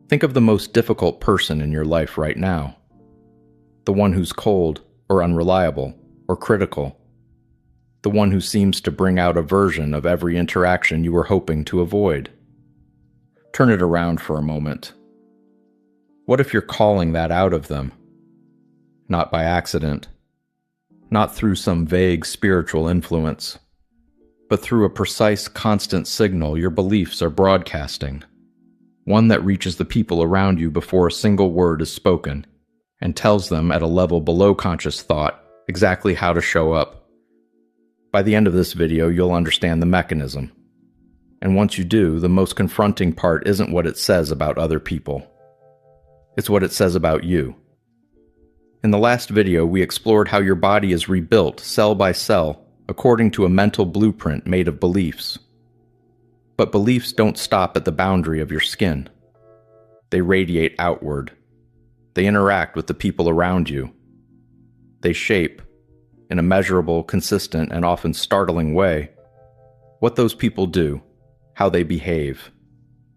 Think of the most difficult person in your life right now. The one who's cold or unreliable or critical. The one who seems to bring out a version of every interaction you were hoping to avoid. Turn it around for a moment. What if you're calling that out of them? Not by accident. Not through some vague spiritual influence, but through a precise, constant signal your beliefs are broadcasting. One that reaches the people around you before a single word is spoken, and tells them at a level below conscious thought exactly how to show up. By the end of this video, you'll understand the mechanism. And once you do, the most confronting part isn't what it says about other people. It's what it says about you. In the last video, we explored how your body is rebuilt cell by cell according to a mental blueprint made of beliefs. But beliefs don't stop at the boundary of your skin. They radiate outward. They interact with the people around you. They shape, in a measurable, consistent, and often startling way, what those people do, how they behave,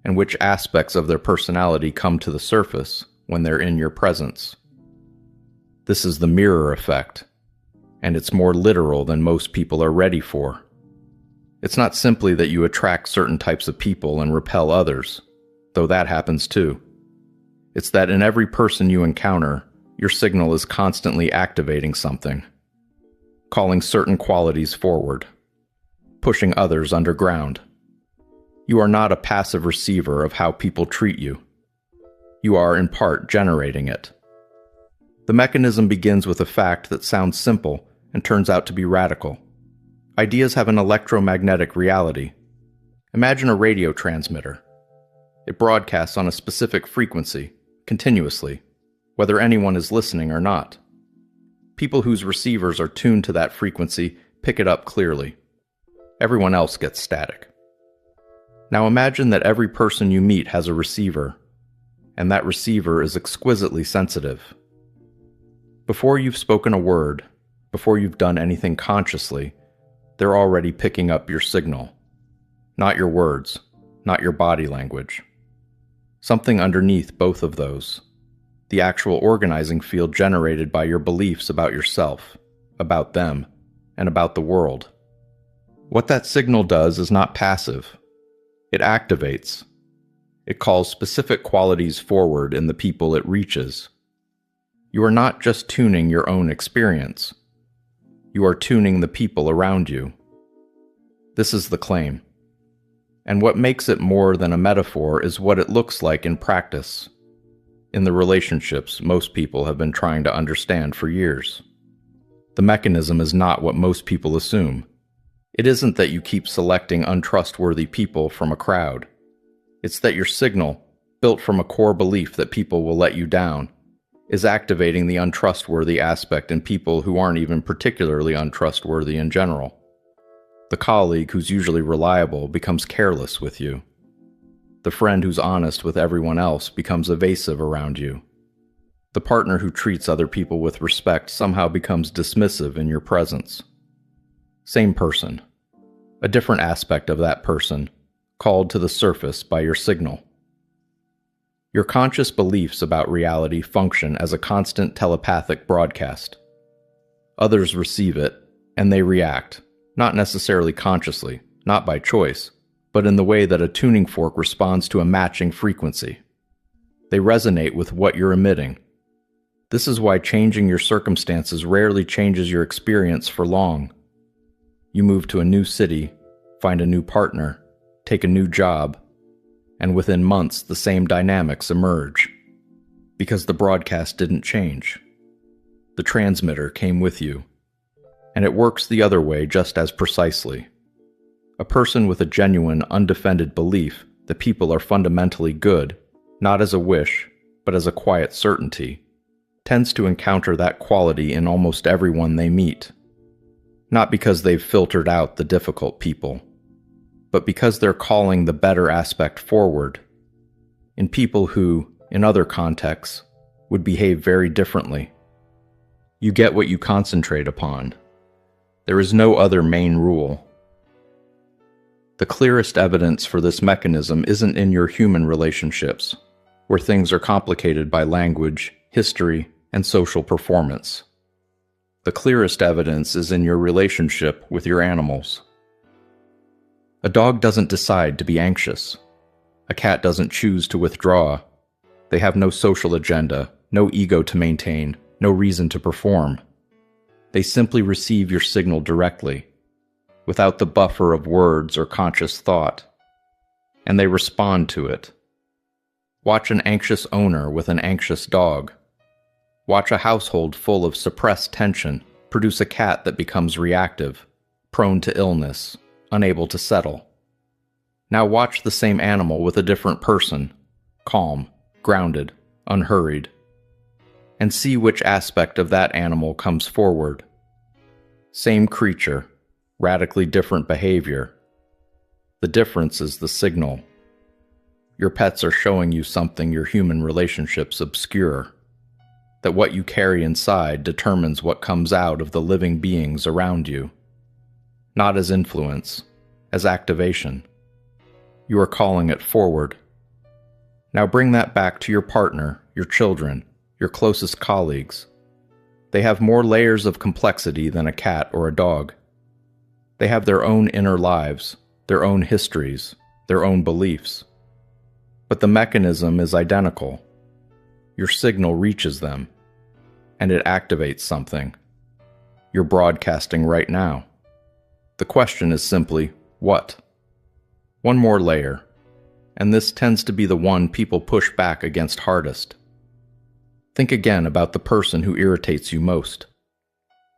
and which aspects of their personality come to the surface when they're in your presence. This is the mirror effect, and it's more literal than most people are ready for. It's not simply that you attract certain types of people and repel others, though that happens too. It's that in every person you encounter, your signal is constantly activating something, calling certain qualities forward, pushing others underground. You are not a passive receiver of how people treat you. You are, in part, generating it. The mechanism begins with a fact that sounds simple and turns out to be radical. Ideas have an electromagnetic reality. Imagine a radio transmitter. It broadcasts on a specific frequency, continuously, whether anyone is listening or not. People whose receivers are tuned to that frequency pick it up clearly. Everyone else gets static. Now imagine that every person you meet has a receiver, and that receiver is exquisitely sensitive. Before you've spoken a word, before you've done anything consciously, they're already picking up your signal. Not your words, not your body language. Something underneath both of those. The actual organizing field generated by your beliefs about yourself, about them, and about the world. What that signal does is not passive. It activates. It calls specific qualities forward in the people it reaches. You are not just tuning your own experience. You are tuning the people around you. This is the claim. And what makes it more than a metaphor is what it looks like in practice, in the relationships most people have been trying to understand for years. The mechanism is not what most people assume. It isn't that you keep selecting untrustworthy people from a crowd. It's that your signal, built from a core belief that people will let you down, is activating the untrustworthy aspect in people who aren't even particularly untrustworthy in general. The colleague who's usually reliable becomes careless with you. The friend who's honest with everyone else becomes evasive around you. The partner who treats other people with respect somehow becomes dismissive in your presence. Same person. A different aspect of that person, called to the surface by your signal. Your conscious beliefs about reality function as a constant telepathic broadcast. Others receive it, and they react, not necessarily consciously, not by choice, but in the way that a tuning fork responds to a matching frequency. They resonate with what you're emitting. This is why changing your circumstances rarely changes your experience for long. You move to a new city, find a new partner, take a new job, and within months the same dynamics emerge. Because the broadcast didn't change. The transmitter came with you. And it works the other way just as precisely. A person with a genuine, undefended belief that people are fundamentally good, not as a wish, but as a quiet certainty, tends to encounter that quality in almost everyone they meet. Not because they've filtered out the difficult people, but because they're calling the better aspect forward, in people who, in other contexts, would behave very differently. You get what you concentrate upon. There is no other main rule. The clearest evidence for this mechanism isn't in your human relationships, where things are complicated by language, history, and social performance. The clearest evidence is in your relationship with your animals. A dog doesn't decide to be anxious. A cat doesn't choose to withdraw. They have no social agenda, no ego to maintain, no reason to perform. They simply receive your signal directly, without the buffer of words or conscious thought, and they respond to it. Watch an anxious owner with an anxious dog. Watch a household full of suppressed tension produce a cat that becomes reactive, prone to illness, unable to settle. Now watch the same animal with a different person, calm, grounded, unhurried, and see which aspect of that animal comes forward. Same creature, radically different behavior. The difference is the signal. Your pets are showing you something your human relationships obscure. That what you carry inside determines what comes out of the living beings around you. Not as influence, as activation. You are calling it forward. Now bring that back to your partner, your children, your closest colleagues. They have more layers of complexity than a cat or a dog. They have their own inner lives, their own histories, their own beliefs. But the mechanism is identical. Your signal reaches them, and it activates something. You're broadcasting right now. The question is simply, what? One more layer, and this tends to be the one people push back against hardest. Think again about the person who irritates you most.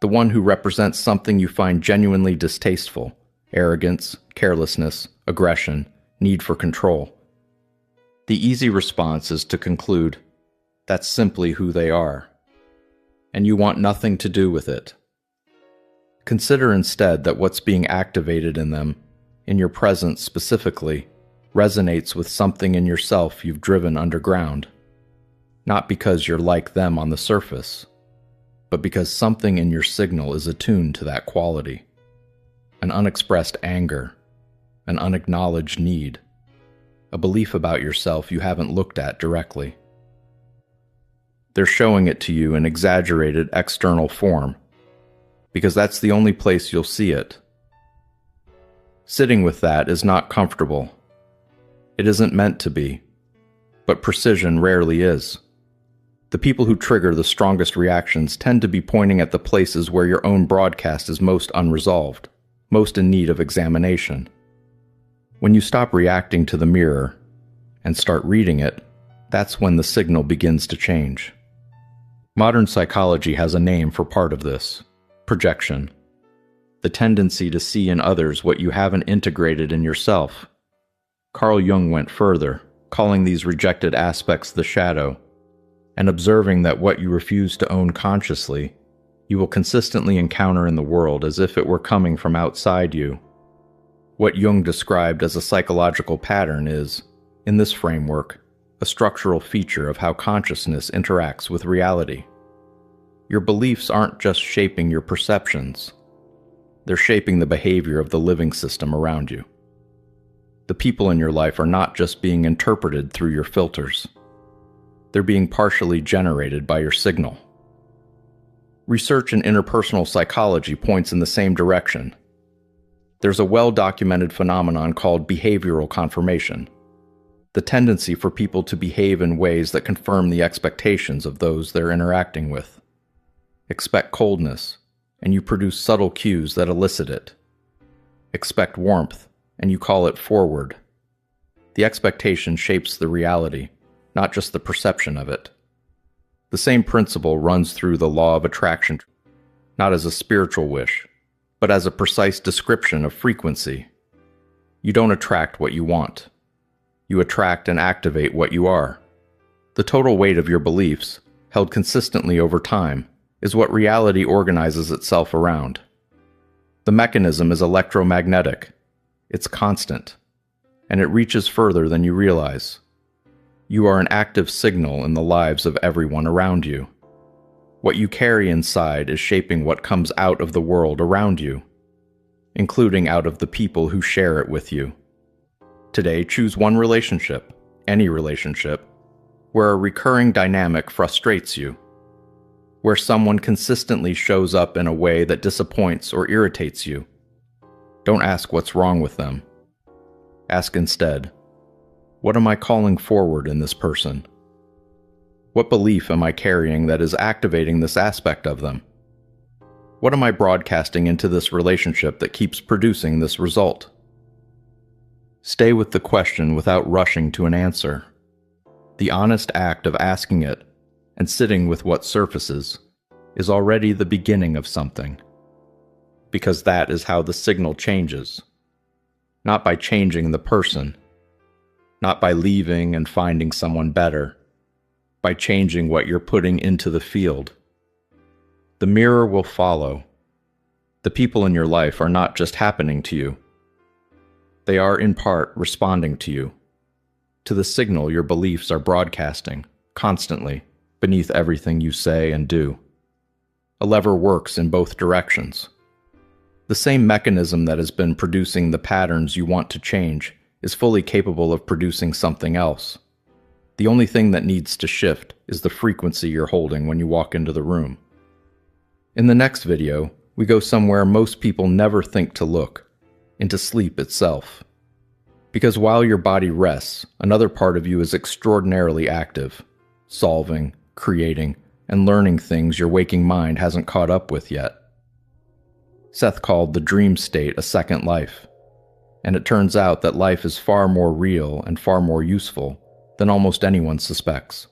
The one who represents something you find genuinely distasteful: arrogance, carelessness, aggression, need for control. The easy response is to conclude, that's simply who they are, and you want nothing to do with it. Consider instead that what's being activated in them, in your presence specifically, resonates with something in yourself you've driven underground. Not because you're like them on the surface, but because something in your signal is attuned to that quality. An unexpressed anger, an unacknowledged need, a belief about yourself you haven't looked at directly. They're showing it to you in exaggerated external form, because that's the only place you'll see it. Sitting with that is not comfortable. It isn't meant to be, but precision rarely is. The people who trigger the strongest reactions tend to be pointing at the places where your own broadcast is most unresolved, most in need of examination. When you stop reacting to the mirror and start reading it, that's when the signal begins to change. Modern psychology has a name for part of this: projection. The tendency to see in others what you haven't integrated in yourself. Carl Jung went further, calling these rejected aspects the shadow, and observing that what you refuse to own consciously, you will consistently encounter in the world as if it were coming from outside you. What Jung described as a psychological pattern is, in this framework, a structural feature of how consciousness interacts with reality. Your beliefs aren't just shaping your perceptions. They're shaping the behavior of the living system around you. The people in your life are not just being interpreted through your filters. They're being partially generated by your signal. Research in interpersonal psychology points in the same direction. There's a well-documented phenomenon called behavioral confirmation, the tendency for people to behave in ways that confirm the expectations of those they're interacting with. Expect coldness, and you produce subtle cues that elicit it. Expect warmth, and you call it forward. The expectation shapes the reality, not just the perception of it. The same principle runs through the law of attraction, not as a spiritual wish, but as a precise description of frequency. You don't attract what you want. You attract and activate what you are. The total weight of your beliefs, held consistently over time, is what reality organizes itself around. The mechanism is electromagnetic. It's constant, and it reaches further than you realize. You are an active signal in the lives of everyone around you. What you carry inside is shaping what comes out of the world around you, including out of the people who share it with you. Today, choose one relationship, any relationship, where a recurring dynamic frustrates you, where someone consistently shows up in a way that disappoints or irritates you. Don't ask what's wrong with them. Ask instead, what am I calling forward in this person? What belief am I carrying that is activating this aspect of them? What am I broadcasting into this relationship that keeps producing this result? Stay with the question without rushing to an answer. The honest act of asking it and sitting with what surfaces is already the beginning of something, because that is how the signal changes, not by changing the person, not by leaving and finding someone better, by changing what you're putting into the field. The mirror will follow. The people in your life are not just happening to you. They are in part responding to you, to the signal your beliefs are broadcasting, constantly, beneath everything you say and do. A lever works in both directions. The same mechanism that has been producing the patterns you want to change is fully capable of producing something else. The only thing that needs to shift is the frequency you're holding when you walk into the room. In the next video, we go somewhere most people never think to look, into sleep itself. Because while your body rests, another part of you is extraordinarily active, solving, creating, and learning things your waking mind hasn't caught up with yet. Seth called the dream state a second life, and it turns out that life is far more real and far more useful than almost anyone suspects.